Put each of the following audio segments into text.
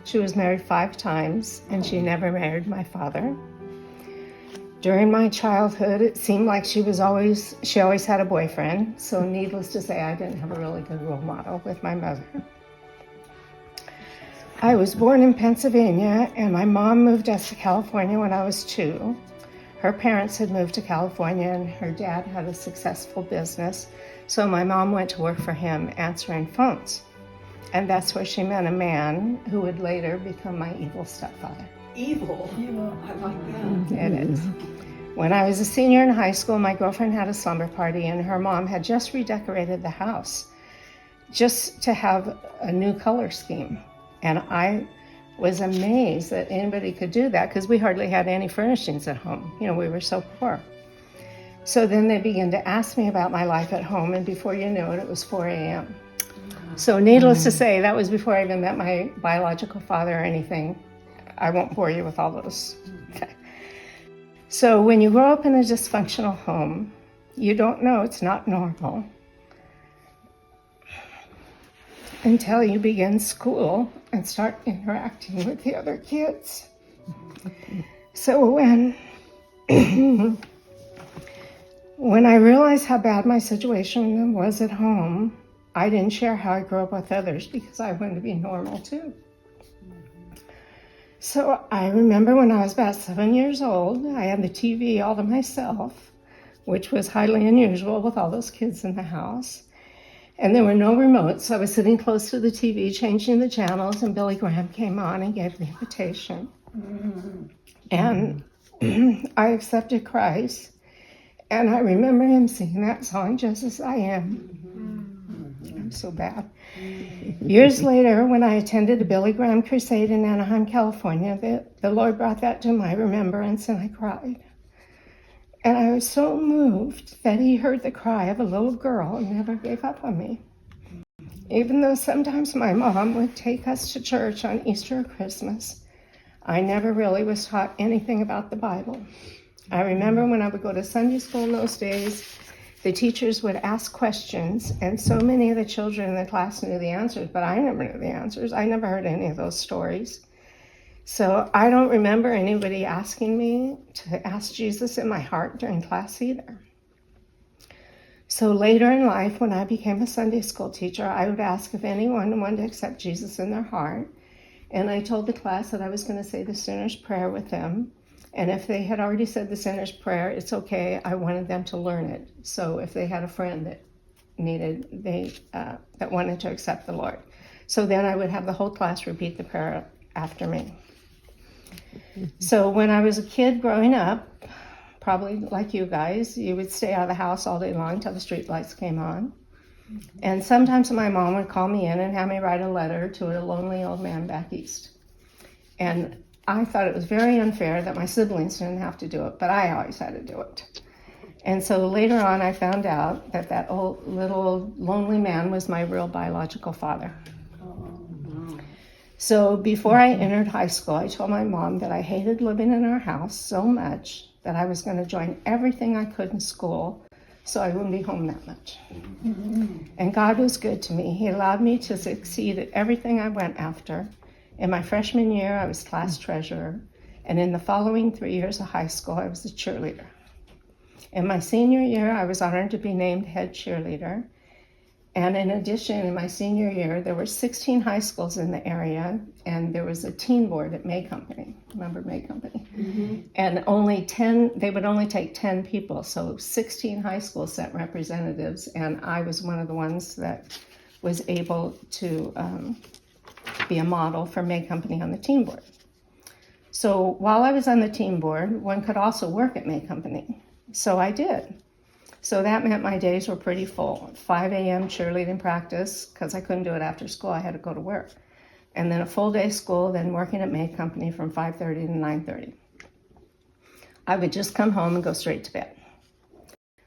She was married 5 times, and she never married my father. During my childhood, it seemed like she always had a boyfriend, so needless to say, I didn't have a really good role model with my mother. I was born in Pennsylvania, and my mom moved us to California when I was 2. Her parents had moved to California, and her dad had a successful business, so my mom went to work for him answering phones. And that's where she met a man who would later become my evil stepfather. Evil? I like that. It is. When I was a senior in high school, my girlfriend had a slumber party, and her mom had just redecorated the house just to have a new color scheme. And I was amazed that anybody could do that because we hardly had any furnishings at home. We were so poor. So then they began to ask me about my life at home, and before you knew it, it was 4 a.m. So needless to say, that was before I even met my biological father or anything. I won't bore you with all those. Okay. So when you grow up in a dysfunctional home, you don't know it's not normal until you begin school and start interacting with the other kids. So when I realized how bad my situation was at home, I didn't share how I grew up with others because I wanted to be normal too. So I remember when I was about 7 years old, I had the TV all to myself, which was highly unusual with all those kids in the house. And there were no remotes, so I was sitting close to the TV, changing the channels, and Billy Graham came on and gave the invitation. And I accepted Christ, and I remember him singing that song, Just As I Am. I'm so bad. Years later, when I attended a Billy Graham crusade in Anaheim, California, the Lord brought that to my remembrance, and I cried. And I was so moved that he heard the cry of a little girl and never gave up on me. Even though sometimes my mom would take us to church on Easter or Christmas, I never really was taught anything about the Bible. I remember when I would go to Sunday school in those days, the teachers would ask questions, and so many of the children in the class knew the answers, but I never knew the answers. I never heard any of those stories. So I don't remember anybody asking me to ask Jesus in my heart during class either. So later in life, when I became a Sunday school teacher, I would ask if anyone wanted to accept Jesus in their heart. And I told the class that I was going to say the sinner's prayer with them. And if they had already said the sinner's prayer, it's okay. I wanted them to learn it. So if they had a friend that that wanted to accept the Lord. So then I would have the whole class repeat the prayer after me. So when I was a kid growing up, probably like you guys, you would stay out of the house all day long till the street lights came on. And sometimes my mom would call me in and have me write a letter to a lonely old man back east. And I thought it was very unfair that my siblings didn't have to do it, but I always had to do it. And so later on, I found out that that old little lonely man was my real biological father. So before I entered high school, I told my mom that I hated living in our house so much that I was going to join everything I could in school so I wouldn't be home that much. And God was good to me. He allowed me to succeed at everything I went after. In my freshman year, I was class treasurer, and in the following 3 years of high school, I was a cheerleader. In my senior year, I was honored to be named head cheerleader. And in addition, in my senior year, there were 16 high schools in the area, and there was a teen board at May Company. Remember May Company? Mm-hmm. And they would only take 10 people, so 16 high schools sent representatives, and I was one of the ones that was able to be a model for May Company on the teen board. So while I was on the teen board, one could also work at May Company. So I did. So that meant my days were pretty full. 5 a.m. cheerleading practice, because I couldn't do it after school, I had to go to work. And then a full day school, then working at May Company from 5:30 to 9:30. I would just come home and go straight to bed.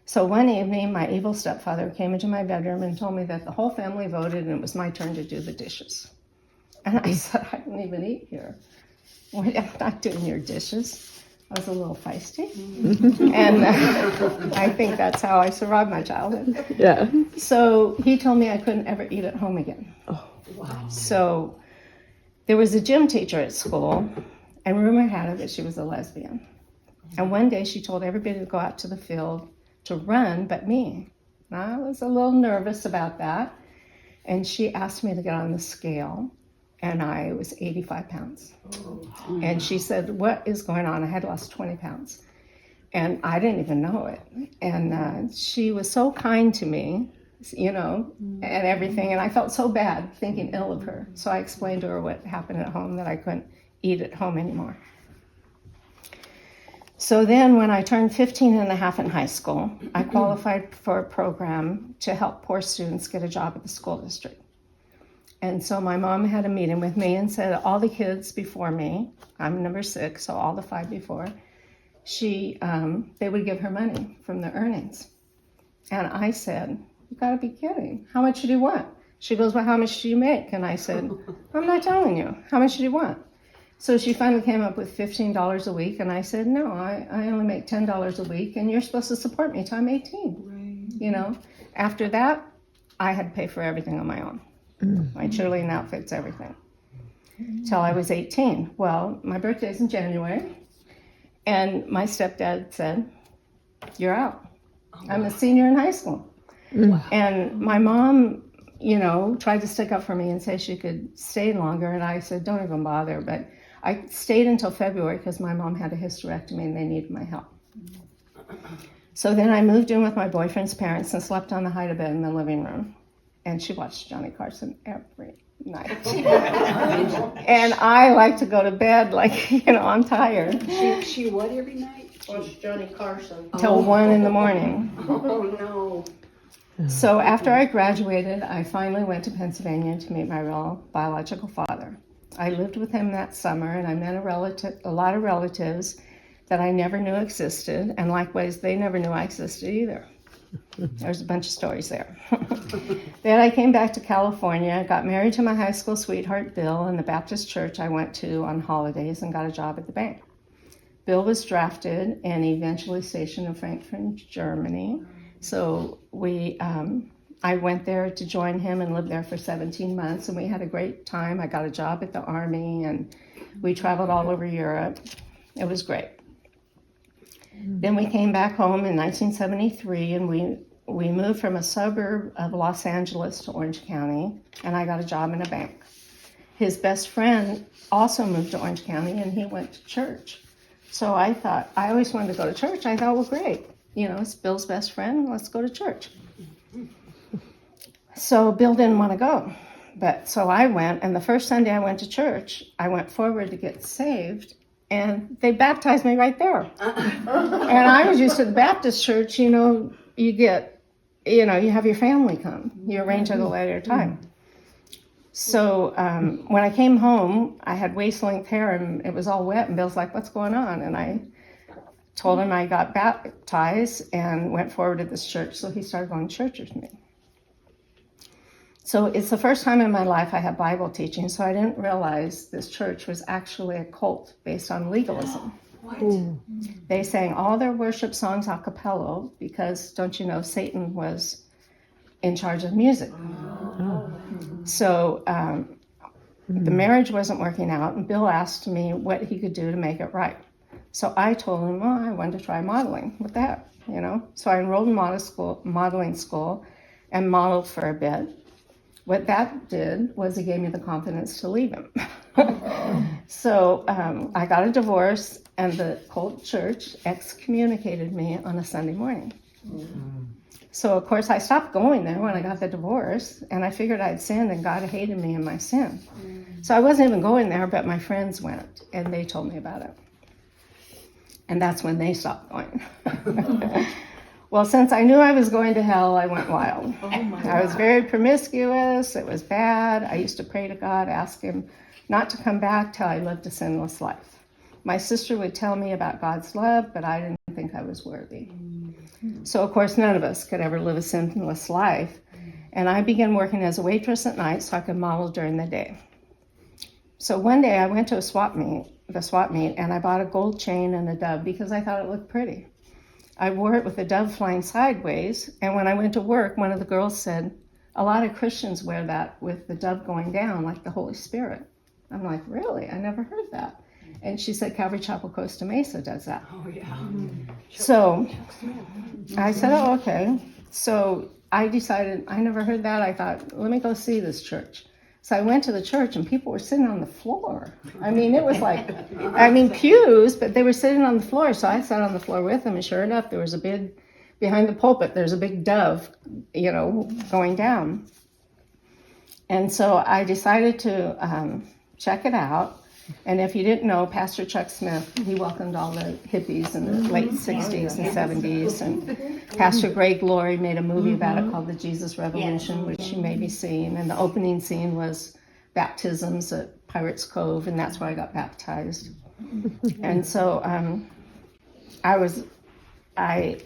So one evening, my evil stepfather came into my bedroom and told me that the whole family voted and it was my turn to do the dishes. And I said, I don't even eat here. Well, I'm not doing your dishes. I was a little feisty. And I think that's how I survived my childhood. There was a gym teacher at school, and rumor had it that she was a lesbian. And one day she told everybody to go out to the field to run but me. And I was a little nervous about that. And she asked me to get on the scale, and I was 85 pounds. And she said, what is going on? I had lost 20 pounds. And I didn't even know it. And she was so kind to me, and everything. And I felt so bad thinking ill of her. So I explained to her what happened at home, that I couldn't eat at home anymore. So then when I turned 15 and a half in high school, I qualified for a program to help poor students get a job at the school district. And so my mom had a meeting with me and said all the kids before me, I'm number 6, so all the 5 before, they would give her money from their earnings. And I said, you gotta be kidding. How much do you want? She goes, well, how much do you make? And I said, I'm not telling you. How much do you want? So she finally came up with $15 a week, and I said, no, I only make $10 a week, and you're supposed to support me till I'm 18. Right. After that, I had to pay for everything on my own. My cheerleading outfits, everything. Till I was 18. Well, my birthday's in January, and my stepdad said, you're out. I'm a senior in high school. Wow. And my mom, tried to stick up for me and say she could stay longer, and I said, don't even bother, but I stayed until February because my mom had a hysterectomy and they needed my help. So then I moved in with my boyfriend's parents and slept on the hide of bed in the living room. And she watched Johnny Carson every night. And I like to go to bed I'm tired. She what every night? Watch Johnny Carson. Till 1 in the morning. Oh, no. So after I graduated, I finally went to Pennsylvania to meet my real biological father. I lived with him that summer, and I met a lot of relatives that I never knew existed, and likewise, they never knew I existed either. There's a bunch of stories there. Then I came back to California, got married to my high school sweetheart, Bill, in the Baptist church I went to on holidays, and got a job at the bank. Bill was drafted and eventually stationed in Frankfurt, Germany. So I went there to join him and lived there for 17 months, and we had a great time. I got a job at the Army, and we traveled all over Europe. It was great. Then we came back home in 1973, and we moved from a suburb of Los Angeles to Orange County, and I got a job in a bank. His best friend also moved to Orange County, and he went to church. So I thought, I always wanted to go to church. I thought, well, great. It's Bill's best friend. Let's go to church. So Bill didn't want to go. So I went, and the first Sunday I went to church, I went forward to get saved, and they baptized me right there. And I was used to the Baptist church, you get, you have your family come. You arrange it a later time. So when I came home, I had waist-length hair, and it was all wet, and Bill's like, what's going on? And I told him I got baptized and went forward to this church, so he started going to church with me. So it's the first time in my life I had Bible teaching, so I didn't realize this church was actually a cult based on legalism. What? They sang all their worship songs a cappella because, don't you know, Satan was in charge of music. So the marriage wasn't working out, and Bill asked me what he could do to make it right. So I told him, well, I wanted to try modeling. What the heck, So I enrolled in modeling school and modeled for a bit. What that did was it gave me the confidence to leave him. So I got a divorce, and the cult church excommunicated me on a Sunday morning. So, of course, I stopped going there when I got the divorce, and I figured I'd sinned, and God hated me in my sin. So I wasn't even going there, but my friends went, and they told me about it. And that's when they stopped going. Well, since I knew I was going to hell, I went wild. I was very promiscuous. It was bad. I used to pray to God, ask him not to come back till I lived a sinless life. My sister would tell me about God's love, but I didn't think I was worthy. So, of course, none of us could ever live a sinless life. And I began working as a waitress at night so I could model during the day. So one day I went to the swap meet, and I bought a gold chain and a dove because I thought it looked pretty. I wore it with a dove flying sideways, and when I went to work, one of the girls said, a lot of Christians wear that with the dove going down, like the Holy Spirit. I'm like, really? I never heard that. And she said, Calvary Chapel Costa Mesa does that. Oh, yeah. So I said, oh, okay. So I decided, I never heard that. I thought, let me go see this church. So I went to the church and people were sitting on the floor. I mean, it was like, pews, but they were sitting on the floor. So I sat on the floor with them, and sure enough, there was a big, behind the pulpit, there's a big dove, going down. And so I decided to check it out. And if you didn't know, Pastor Chuck Smith, he welcomed all the hippies in the late 60s and 70s. And Pastor Greg Laurie made a movie about it called The Jesus Revolution, which you may be seeing. And the opening scene was baptisms at Pirates Cove, and that's where I got baptized. And so I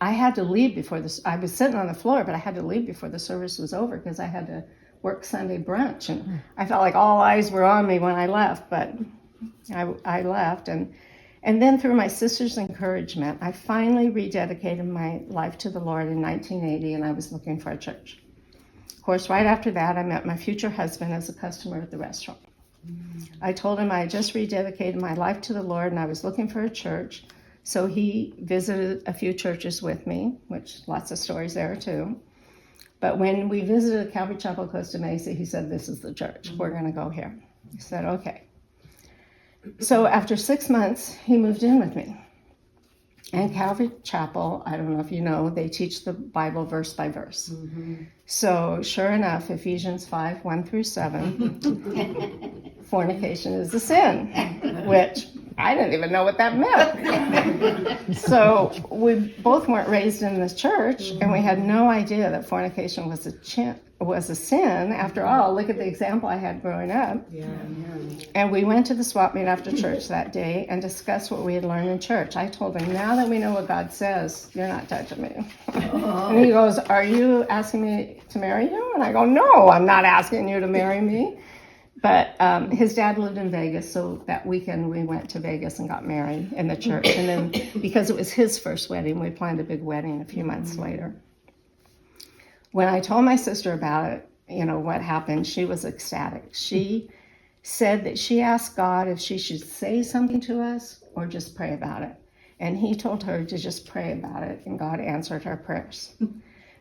had to leave before this. I was sitting on the floor, but I had to leave before the service was over because I had to work Sunday brunch, and I felt like all eyes were on me when I left, but I left. And then through my sister's encouragement, I finally rededicated my life to the Lord in 1980, and I was looking for a church. Of course, right after that, I met my future husband as a customer at the restaurant. I told him I had just rededicated my life to the Lord, and I was looking for a church. So he visited a few churches with me, which lots of stories there too. But when we visited Calvary Chapel Costa Mesa, he said, this is the church. We're going to go here. I said, okay. So after 6 months, he moved in with me. And Calvary Chapel, I don't know if you know, they teach the Bible verse by verse. So sure enough, Ephesians 5, 1 through 7, fornication is a sin, which I didn't even know what that meant. So we both weren't raised in the church, and we had no idea that fornication was a sin. After all, look at the example I had growing up. And we went to the swap meet after church that day and discussed what we had learned in church. I told him, now that we know what God says, you're not touching me. And he goes, are you asking me to marry you? And I go, no, I'm not asking you to marry me. But his dad lived in Vegas, so that weekend we went to Vegas and got married in the church. And then because it was his first wedding, we planned a big wedding a few months later. When I told my sister about it, what happened, she was ecstatic. She said that she asked God if she should say something to us or just pray about it. And he told her to just pray about it, and God answered her prayers.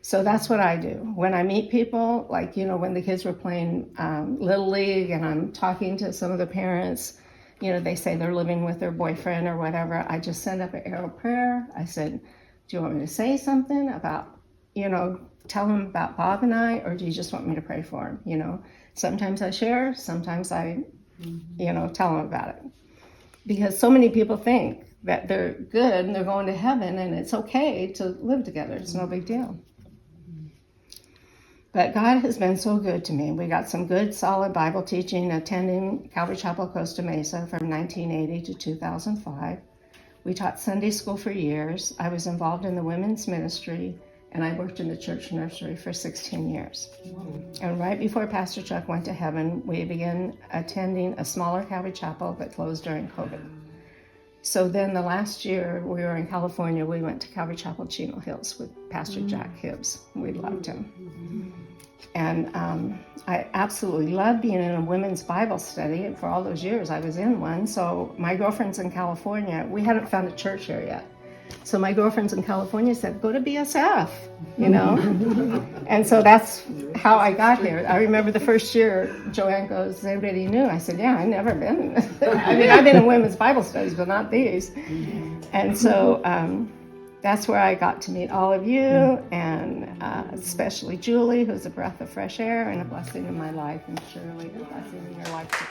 So that's what I do. When I meet people, like, when the kids were playing Little League and I'm talking to some of the parents, they say they're living with their boyfriend or whatever, I just send up an arrow prayer. I said, do you want me to say something about, tell them about Bob and I, or do you just want me to pray for him? Sometimes I share, sometimes I, tell them about it. Because so many people think that they're good and they're going to heaven and it's okay to live together. It's no big deal. But God has been so good to me. We got some good, solid Bible teaching, attending Calvary Chapel Costa Mesa from 1980 to 2005. We taught Sunday school for years. I was involved in the women's ministry, and I worked in the church nursery for 16 years. And right before Pastor Chuck went to heaven, we began attending a smaller Calvary Chapel that closed during COVID. So then the last year we were in California, we went to Calvary Chapel Chino Hills with Pastor Jack Hibbs. We loved him. And I absolutely loved being in a women's Bible study. And for all those years I was in one. So my girlfriends in California, we hadn't found a church here yet. So my girlfriends in California said, go to BSF, And so that's how I got here. I remember the first year, Joanne goes, is anybody new? I said, yeah, I've never been. I've been in women's Bible studies, but not these. And so that's where I got to meet all of you, and especially Julie, who's a breath of fresh air and a blessing in my life, and surely a blessing in your life too.